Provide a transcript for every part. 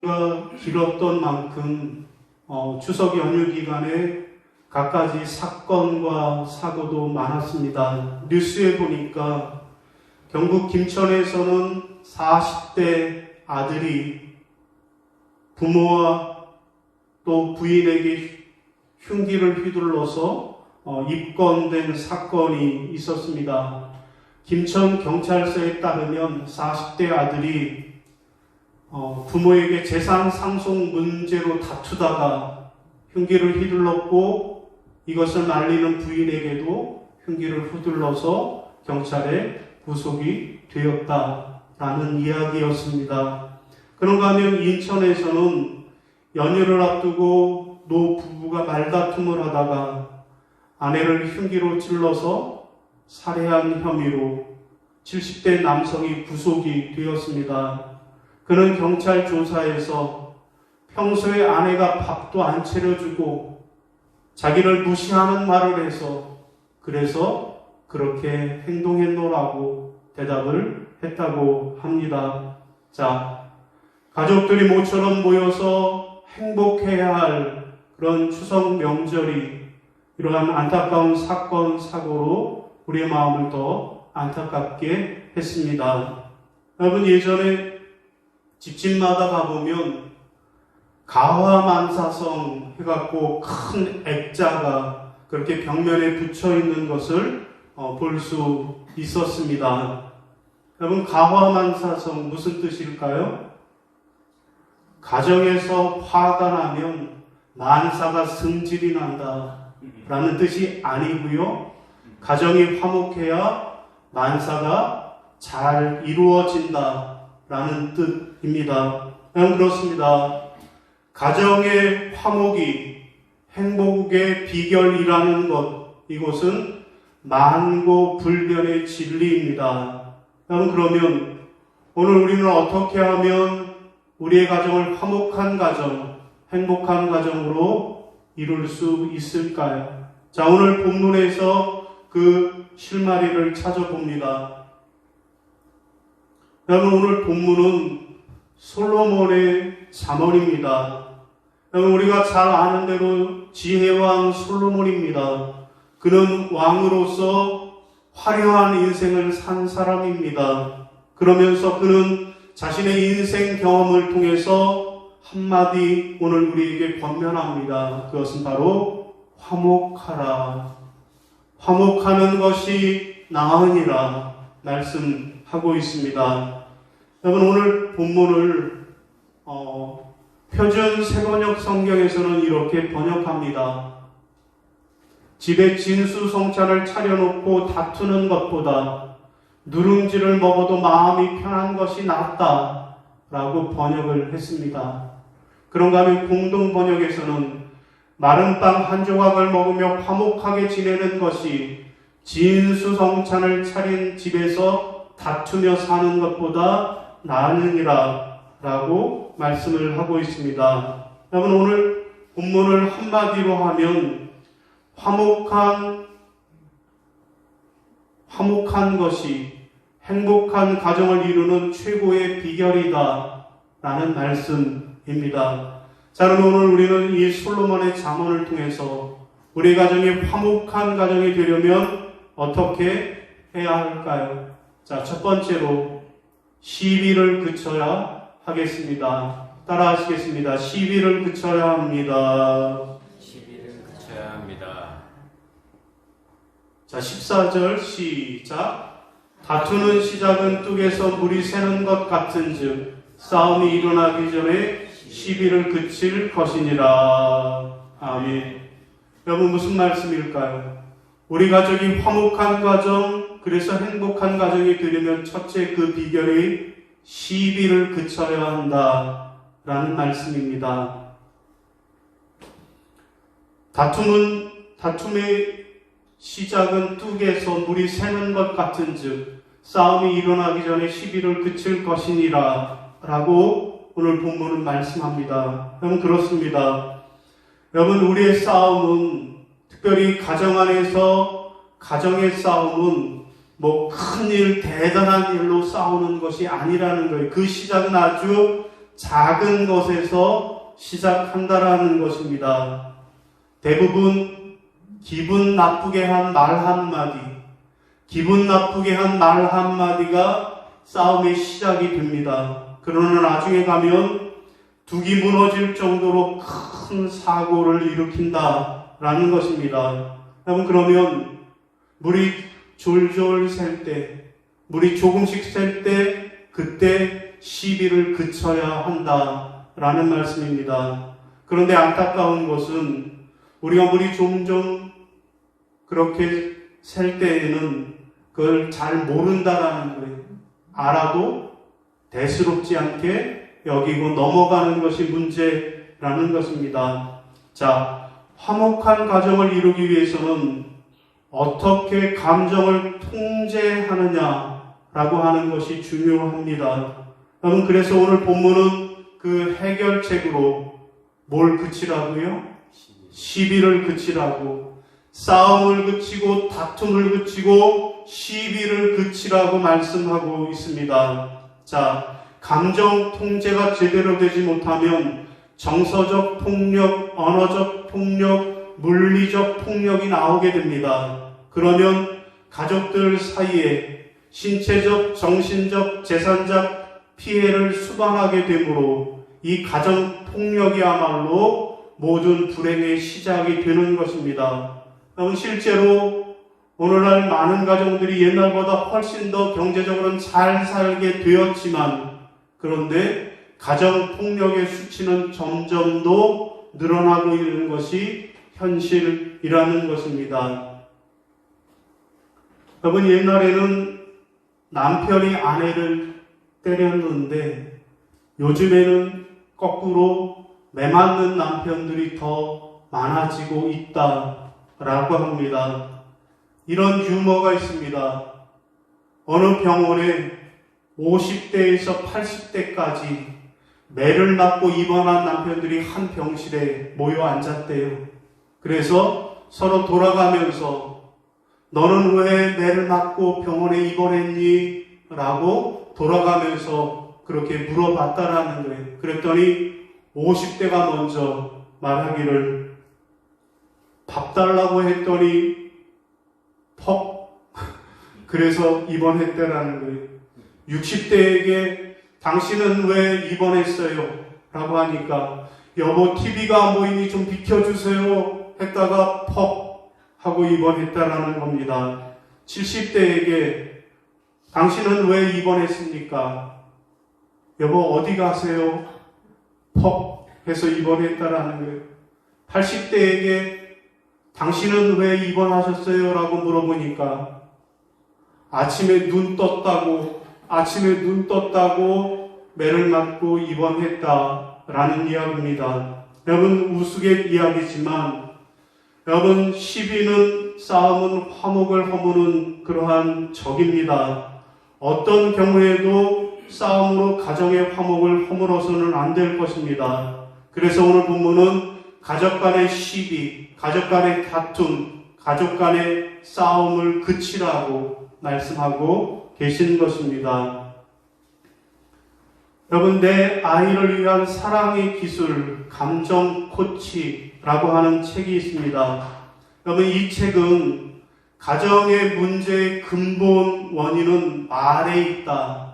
연휴가 길었던 만큼 추석 연휴 기간에 갖가지 사건과 사고도 많았습니다. 뉴스에 보니까 경북 김천에서는 40대 아들이 부모와 또 부인에게 흉기를 휘둘러서 입건된 사건이 있었습니다. 김천 경찰서에 따르면 40대 아들이 부모에게 재산 상속 문제로 다투다가 흉기를 휘둘렀고 이것을 말리는 부인에게도 흉기를 휘둘러서 경찰에 구속이 되었다라는 이야기였습니다. 그런가 하면 인천에서는 연휴를 앞두고 노 부부가 말다툼을 하다가 아내를 흉기로 찔러서 살해한 혐의로 70대 남성이 구속이 되었습니다. 그는 경찰 조사에서 평소에 아내가 밥도 안 차려주고 자기를 무시하는 말을 해서 그래서 그렇게 행동했노라고 대답을 했다고 합니다. 자, 가족들이 모처럼 모여서 행복해야 할 그런 추석 명절이 이러한 안타까운 사건, 사고로 우리의 마음을 더 안타깝게 했습니다. 여러분, 예전에 집집마다 가보면 가화만사성 해갖고 큰 액자가 그렇게 벽면에 붙여 있는 것을 볼 수 있었습니다. 여러분, 가화만사성 무슨 뜻일까요? 가정에서 화가 나면 만사가 승질이 난다 라는 뜻이 아니고요. 가정이 화목해야 만사가 잘 이루어진다 라는 뜻입니다. 그렇습니다. 가정의 화목이 행복의 비결이라는 것, 이것은 만고불변의 진리입니다. 그러면 오늘 우리는 어떻게 하면 우리의 가정을 화목한 가정, 행복한 가정으로 이룰 수 있을까요? 자, 오늘 본문에서 그 실마리를 찾아봅니다. 여러분, 오늘 본문은 솔로몬의 잠언입니다. 여러분, 우리가 잘 아는 대로 지혜왕 솔로몬입니다. 그는 왕으로서 화려한 인생을 산 사람입니다. 그러면서 그는 자신의 인생 경험을 통해서 한마디 오늘 우리에게 권면합니다. 그것은 바로 화목하라. 화목하는 것이 나으니라 말씀하고 있습니다. 여러분, 오늘 본문을 표준 세번역 성경에서는 이렇게 번역합니다. 집에 진수성찬을 차려놓고 다투는 것보다 누룽지를 먹어도 마음이 편한 것이 낫다 라고 번역을 했습니다. 그런가 하면 공동 번역에서는 마른 빵 한 조각을 먹으며 화목하게 지내는 것이 진수성찬을 차린 집에서 다투며 사는 것보다 나으니라 라고 말씀을 하고 있습니다. 여러분, 오늘 본문을 한마디로 하면 화목한 것이 행복한 가정을 이루는 최고의 비결이다 라는 말씀입니다. 자, 그럼 오늘 우리는 이 솔로몬의 잠언을 통해서 우리 가정이 화목한 가정이 되려면 어떻게 해야 할까요? 자, 첫 번째로 시비를 그쳐야 하겠습니다. 따라 하시겠습니다. 시비를 그쳐야 합니다. 시비를 그쳐야 합니다. 자, 14절 시작. 다투는 시작은 뚝에서 물이 새는 것 같은즉 싸움이 일어나기 전에 시비를 그칠 것이니라. 아멘. 여러분, 무슨 말씀일까요? 우리 가족이 화목한 가정, 그래서 행복한 가정이 되려면 첫째 그 비결이 시비를 그쳐야 한다 라는 말씀입니다. 다툼의 시작은 뚝에서 물이 새는 것 같은즉 싸움이 일어나기 전에 시비를 그칠 것이니라 라고 오늘 본문은 말씀합니다. 여러분, 그렇습니다. 여러분, 우리의 싸움은 특별히 가정 안에서 가정의 싸움은 큰 일, 대단한 일로 싸우는 것이 아니라는 거예요. 그 시작은 아주 작은 것에서 시작한다라는 것입니다. 대부분 기분 나쁘게 한 말 한마디, 기분 나쁘게 한 말 한마디가 싸움의 시작이 됩니다. 그러나 나중에 가면 둑이 무너질 정도로 큰 사고를 일으킨다라는 것입니다. 여러분, 그러면 물이 졸졸 셀 때, 물이 조금씩 셀 때, 그때 시비를 그쳐야 한다라는 말씀입니다. 그런데 안타까운 것은 우리가 물이 점점 그렇게 셀 때에는 그걸 잘 모른다라는 거예요. 알아도 대수롭지 않게 여기고 넘어가는 것이 문제라는 것입니다. 자, 화목한 가정을 이루기 위해서는 어떻게 감정을 통제하느냐라고 하는 것이 중요합니다. 여러분, 그래서 오늘 본문은 그 해결책으로 뭘 그치라고요? 시비를 그치라고, 싸움을 그치고 다툼을 그치고 시비를 그치라고 말씀하고 있습니다. 자, 감정 통제가 제대로 되지 못하면 정서적 폭력, 언어적 폭력, 물리적 폭력이 나오게 됩니다. 그러면 가족들 사이에 신체적, 정신적, 재산적 피해를 수반하게 되므로 이 가정 폭력이야말로 모든 불행의 시작이 되는 것입니다. 실제로 오늘날 많은 가정들이 옛날보다 훨씬 더 경제적으로는 잘 살게 되었지만, 그런데 가정 폭력의 수치는 점점 더 늘어나고 있는 것이 현실이라는 것입니다. 여러분, 옛날에는 남편이 아내를 때렸는데 요즘에는 거꾸로 매맞는 남편들이 더 많아지고 있다라고 합니다. 이런 유머가 있습니다. 어느 병원에 50대에서 80대까지 매를 맞고 입원한 남편들이 한 병실에 모여 앉았대요. 그래서 서로 돌아가면서 너는 왜 매를 맞고 병원에 입원했니? 라고 돌아가면서 그렇게 물어봤다라는 거예요. 그랬더니 50대가 먼저 말하기를, 밥 달라고 했더니 퍽 그래서 입원했다라는 거예요. 60대에게 당신은 왜 입원했어요? 라고 하니까 여보 TV가 안 보이니 좀 비켜주세요 했다가 퍽 하고 입원했다라는 겁니다. 70대에게 당신은 왜 입원했습니까? 여보 어디 가세요? 퍽 해서 입원했다라는 거예요. 80대에게 당신은 왜 입원하셨어요? 라고 물어보니까 아침에 눈 떴다고 매를 맞고 입원했다라는 이야기입니다. 여러분, 우스갯이야기지만 여러분, 시비는, 싸움은 화목을 허무는 그러한 적입니다. 어떤 경우에도 싸움으로 가정의 화목을 허물어서는 안 될 것입니다. 그래서 오늘 본문은 가족 간의 시비, 가족 간의 다툼, 가족 간의 싸움을 그치라고 말씀하고 계신 것입니다. 여러분, 내 아이를 위한 사랑의 기술, 감정 코치라고 하는 책이 있습니다. 여러분, 이 책은 가정의 문제의 근본 원인은 말에 있다.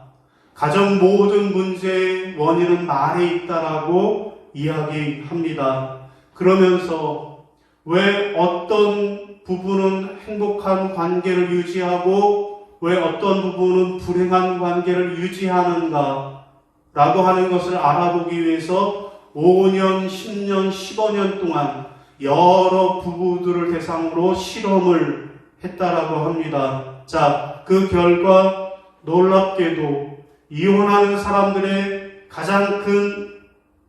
가정 모든 문제의 원인은 말에 있다라고 이야기합니다. 그러면서 왜 어떤 부분은 행복한 관계를 유지하고 왜 어떤 부분은 불행한 관계를 유지하는가 라고 하는 것을 알아보기 위해서 5년, 10년, 15년 동안 여러 부부들을 대상으로 실험을 했다라고 합니다. 자, 그 결과 놀랍게도 이혼하는 사람들의 가장 큰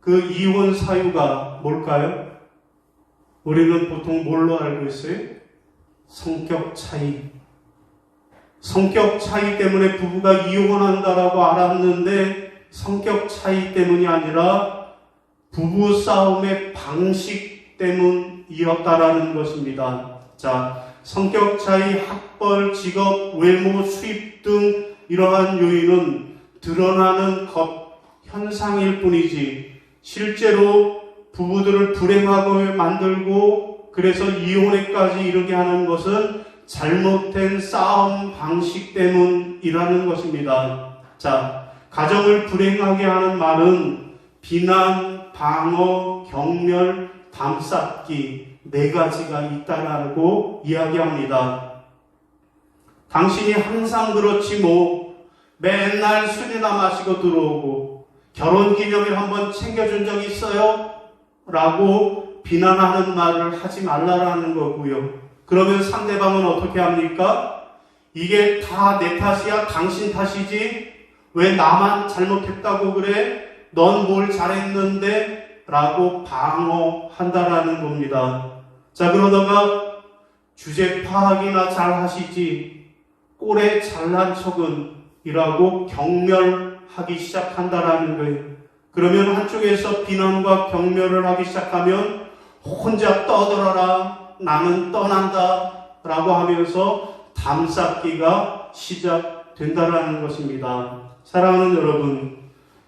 그 이혼 사유가 뭘까요? 우리는 보통 뭘로 알고 있어요? 성격 차이. 성격 차이 때문에 부부가 이혼한다라고 알았는데 성격 차이 때문이 아니라 부부 싸움의 방식 때문이었다라는 것입니다. 자, 성격 차이, 학벌, 직업, 외모, 수입 등 이러한 요인은 드러나는 것, 현상일 뿐이지 실제로 부부들을 불행하게 만들고 그래서 이혼에까지 이르게 하는 것은 잘못된 싸움 방식 때문이라는 것입니다. 자, 가정을 불행하게 하는 말은 비난, 방어, 경멸, 담쌓기 4가지가 있다라고 이야기합니다. 당신이 항상 그렇지 뭐 맨날 술이나 마시고 들어오고 결혼기념일 한번 챙겨준 적 있어요? 라고 비난하는 말을 하지 말라라는 거고요. 그러면 상대방은 어떻게 합니까? 이게 다 내 탓이야? 당신 탓이지? 왜 나만 잘못했다고 그래? 넌 뭘 잘했는데? 라고 방어한다라는 겁니다. 자, 그러다가 주제 파악이나 잘 하시지? 꼴에 잘난 척은? 이라고 경멸하기 시작한다라는 거예요. 그러면 한쪽에서 비난과 경멸을 하기 시작하면 혼자 떠들어라, 나는 떠난다 라고 하면서 담쌓기가 시작된다라는 것입니다. 사랑하는 여러분,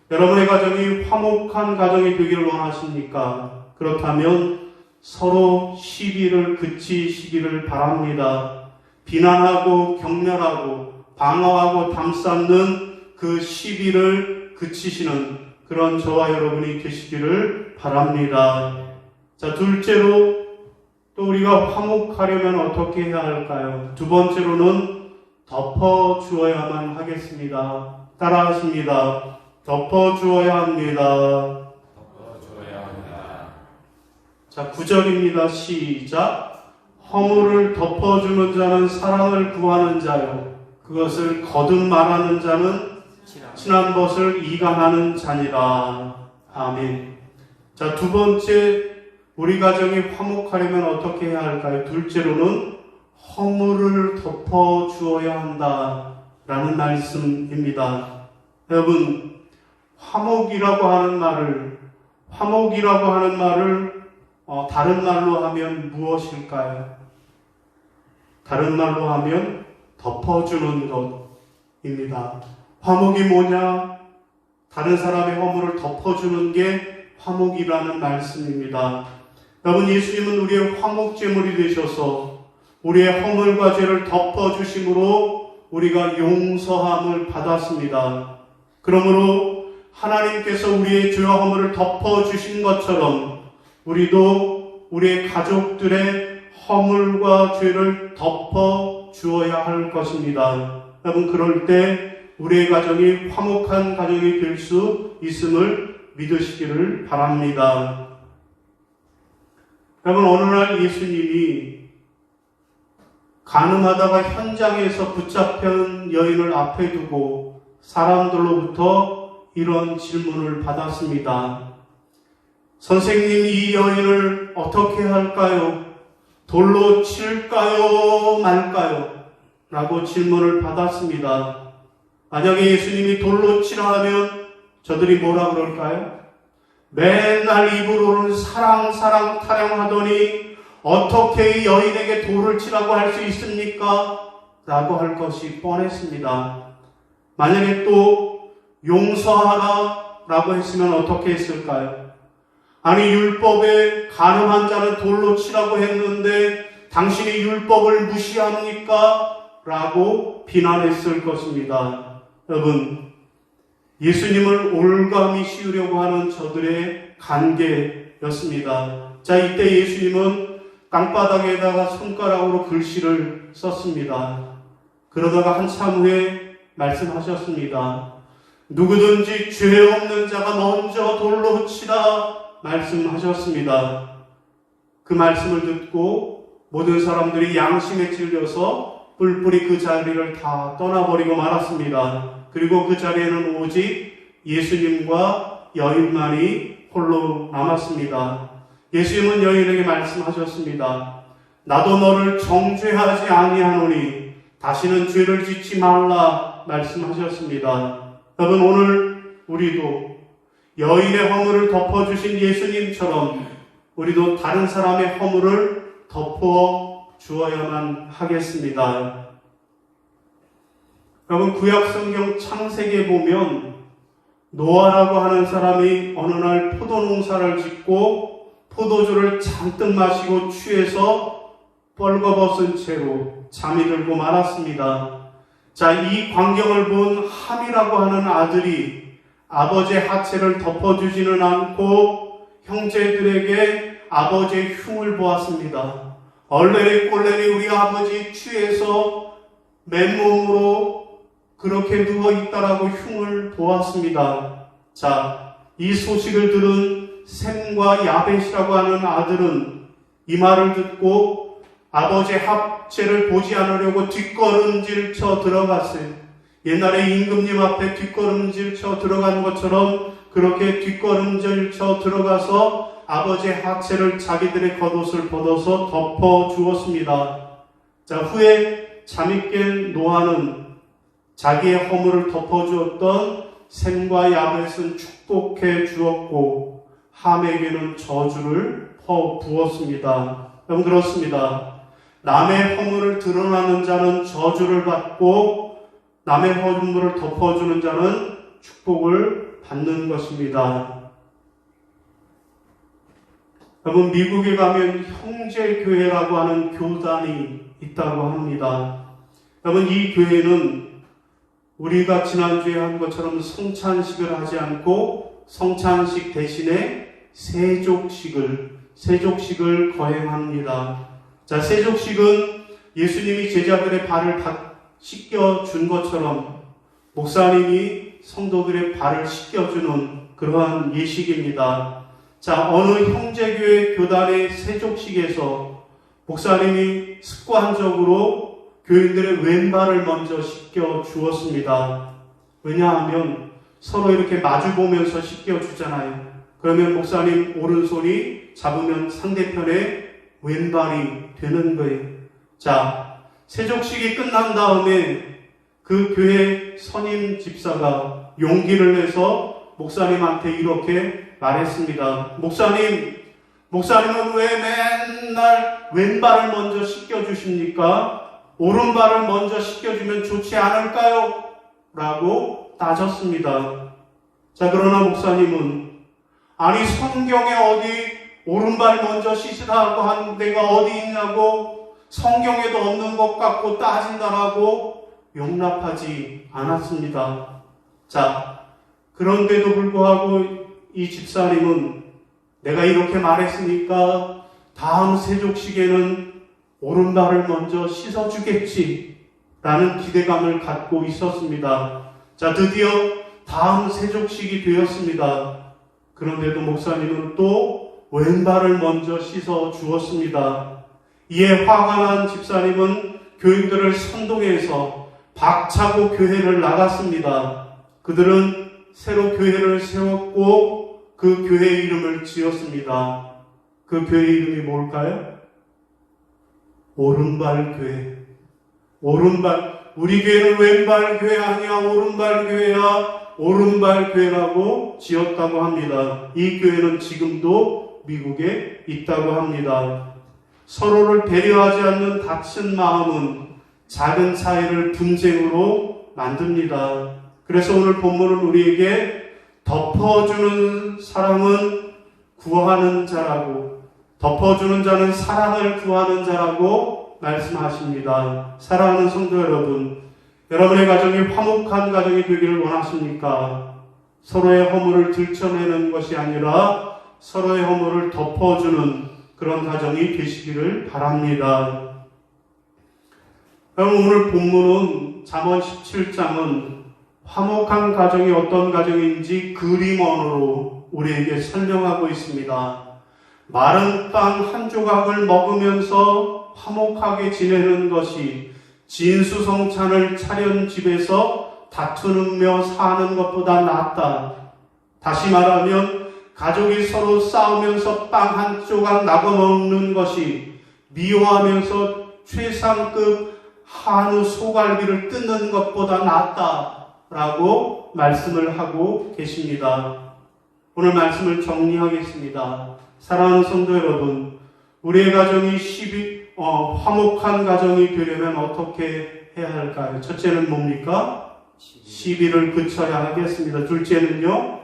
여러분의 가정이 화목한 가정이 되기를 원하십니까? 그렇다면 서로 시비를 그치시기를 바랍니다. 비난하고 경멸하고 방어하고 담쌓는 그 시비를 그치시는 그런 저와 여러분이 되시기를 바랍니다. 자, 둘째로 또 우리가 화목하려면 어떻게 해야 할까요? 두 번째로는 덮어주어야만 하겠습니다. 따라하십니다. 덮어주어야 합니다. 덮어줘야 합니다. 자, 9절입니다. 시작. 허물을 덮어주는 자는 사랑을 구하는 자요. 그것을 거듭 말하는 자는 친한 것을 이간하는 자니라. 아멘. 자, 두 번째, 우리 가정이 화목하려면 어떻게 해야 할까요? 둘째로는 허물을 덮어주어야 한다라는 말씀입니다. 여러분, 화목이라고 하는 말을 다른 말로 하면 무엇일까요? 다른 말로 하면 덮어주는 것입니다. 화목이 뭐냐? 다른 사람의 허물을 덮어주는 게 화목이라는 말씀입니다. 여러분, 예수님은 우리의 화목제물이 되셔서 우리의 허물과 죄를 덮어주심으로 우리가 용서함을 받았습니다. 그러므로 하나님께서 우리의 죄와 허물을 덮어주신 것처럼 우리도 우리의 가족들의 허물과 죄를 덮어주어야 할 것입니다. 여러분, 그럴 때 우리의 가정이 화목한 가정이 될 수 있음을 믿으시기를 바랍니다. 여러분, 어느 날 예수님이 간음하다가 현장에서 붙잡힌 여인을 앞에 두고 사람들로부터 이런 질문을 받았습니다. 선생님, 이 여인을 어떻게 할까요? 돌로 칠까요? 말까요? 라고 질문을 받았습니다. 만약에 예수님이 돌로 치라 하면 저들이 뭐라 그럴까요? 맨날 입으로는 사랑 타령하더니 어떻게 이 여인에게 돌을 치라고 할 수 있습니까? 라고 할 것이 뻔했습니다. 만약에 또 용서하라 라고 했으면 어떻게 했을까요? 아니, 율법에 간음한 자는 돌로 치라고 했는데 당신이 율법을 무시합니까? 라고 비난했을 것입니다. 여러분, 예수님을 올감히 씌우려고 하는 저들의 관계였습니다. 자, 이때 예수님은 땅바닥에다가 손가락으로 글씨를 썼습니다. 그러다가 한참 후에 말씀하셨습니다. 누구든지 죄 없는 자가 먼저 돌로 치라 말씀하셨습니다. 그 말씀을 듣고 모든 사람들이 양심에 찔려서 뿔뿔이 그 자리를 다 떠나버리고 말았습니다. 그리고 그 자리에는 오직 예수님과 여인만이 홀로 남았습니다. 예수님은 여인에게 말씀하셨습니다. 나도 너를 정죄하지 아니하노니 다시는 죄를 짓지 말라 말씀하셨습니다. 여러분, 오늘 우리도 여인의 허물을 덮어주신 예수님처럼 우리도 다른 사람의 허물을 덮어주어야만 하겠습니다. 여러분, 구약성경 창세기에 보면 노아라고 하는 사람이 어느 날 포도농사를 짓고 포도주를 잔뜩 마시고 취해서 뻘거벗은 채로 잠이 들고 말았습니다. 자, 이 광경을 본 함이라고 하는 아들이 아버지의 하체를 덮어주지는 않고 형제들에게 아버지의 흉을 보았습니다. 얼레리 꼴레리 우리 아버지 취해서 맨몸으로 그렇게 누워있다라고 흉을 보았습니다. 자, 이 소식을 들은 셈과 야벳이라고 하는 아들은 이 말을 듣고 아버지의 하체를 보지 않으려고 뒷걸음질 쳐 들어갔어요. 옛날에 임금님 앞에 뒷걸음질 쳐 들어간 것처럼 그렇게 뒷걸음질 쳐 들어가서 아버지의 하체를 자기들의 겉옷을 벗어서 덮어 주었습니다. 자, 후에 잠이 깬 노아는 자기의 허물을 덮어 주었던 셈과 야벳은 축복해 주었고 함에게는 저주를 퍼 부었습니다. 여러분, 그렇습니다. 남의 허물을 드러나는 자는 저주를 받고 남의 허물을 덮어주는 자는 축복을 받는 것입니다. 여러분, 미국에 가면 형제교회라고 하는 교단이 있다고 합니다. 여러분, 이 교회는 우리가 지난주에 한 것처럼 성찬식을 하지 않고 성찬식 대신에 세족식을 거행합니다. 자, 세족식은 예수님이 제자들의 발을 씻겨준 것처럼 목사님이 성도들의 발을 씻겨주는 그러한 예식입니다. 자, 어느 형제교회 교단의 세족식에서 목사님이 습관적으로 교인들의 왼발을 먼저 씻겨주었습니다. 왜냐하면 서로 이렇게 마주보면서 씻겨주잖아요. 그러면 목사님 오른손이 잡으면 상대편의 왼발이 되는 거예요. 자, 세족식이 끝난 다음에 그 교회 선임 집사가 용기를 내서 목사님한테 이렇게 말했습니다. 목사님은 왜 맨날 왼발을 먼저 씻겨주십니까? 오른발을 먼저 씻겨주면 좋지 않을까요? 라고 따졌습니다. 자, 그러나 목사님은 아니, 성경에 어디 오른발 먼저 씻으라고 하는 데가 어디 있냐고, 성경에도 없는 것 같고 따진다라고 용납하지 않았습니다. 자, 그런데도 불구하고 이 집사님은 내가 이렇게 말했으니까 다음 세족식에는 오른발을 먼저 씻어주겠지 라는 기대감을 갖고 있었습니다. 자, 드디어 다음 세족식이 되었습니다. 그런데도 목사님은 또 왼발을 먼저 씻어 주었습니다. 이에 화가 난 집사님은 교인들을 선동해서 박차고 교회를 나갔습니다. 그들은 새로 교회를 세웠고 그 교회 이름을 지었습니다. 그 교회 이름이 뭘까요? 오른발 교회. 우리 교회는 왼발 교회 아니야, 오른발 교회야. 오른발 교회라고 지었다고 합니다. 이 교회는 지금도 미국에 있다고 합니다. 서로를 배려하지 않는 닫힌 마음은 작은 차이를 분쟁으로 만듭니다. 그래서 오늘 본문은 우리에게 덮어주는 사랑은 구하는 자라고, 덮어주는 자는 사랑을 구하는 자라고 말씀하십니다. 사랑하는 성도 여러분, 여러분의 가정이 화목한 가정이 되기를 원하십니까? 서로의 허물을 들춰내는 것이 아니라 서로의 허물을 덮어주는 그런 가정이 되시기를 바랍니다. 여러분, 오늘 본문은 잠언 17장은 화목한 가정이 어떤 가정인지 그림언으로 우리에게 설명하고 있습니다. 마른 빵 한 조각을 먹으면서 화목하게 지내는 것이 진수성찬을 차린 집에서 다투며 사는 것보다 낫다. 다시 말하면 가족이 서로 싸우면서 빵 한 조각 나눠 먹는 것이 미워하면서 최상급 한우 소갈비를 뜯는 것보다 낫다라고 말씀을 하고 계십니다. 오늘 말씀을 정리하겠습니다. 사랑하는 성도 여러분, 우리의 가정이 화목한 가정이 되려면 어떻게 해야 할까요? 첫째는 뭡니까? 시비를 그쳐야 하겠습니다. 둘째는요,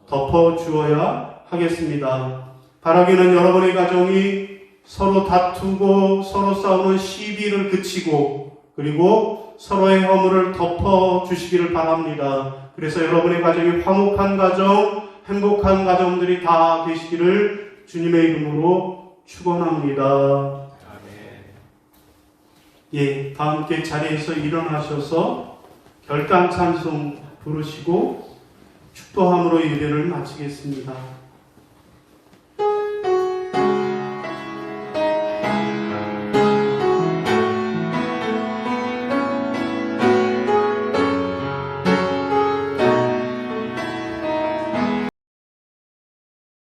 덮어주어야 하겠습니다. 바라기는 여러분의 가정이 서로 다투고 서로 싸우는 시비를 그치고 그리고 서로의 허물을 덮어주시기를 바랍니다. 그래서 여러분의 가정이 화목한 가정, 행복한 가정들이 다 되시기를 주님의 이름으로 축원합니다. 예, 다 함께 자리에서 일어나셔서 결단 찬송 부르시고 축도함으로 예배를 마치겠습니다.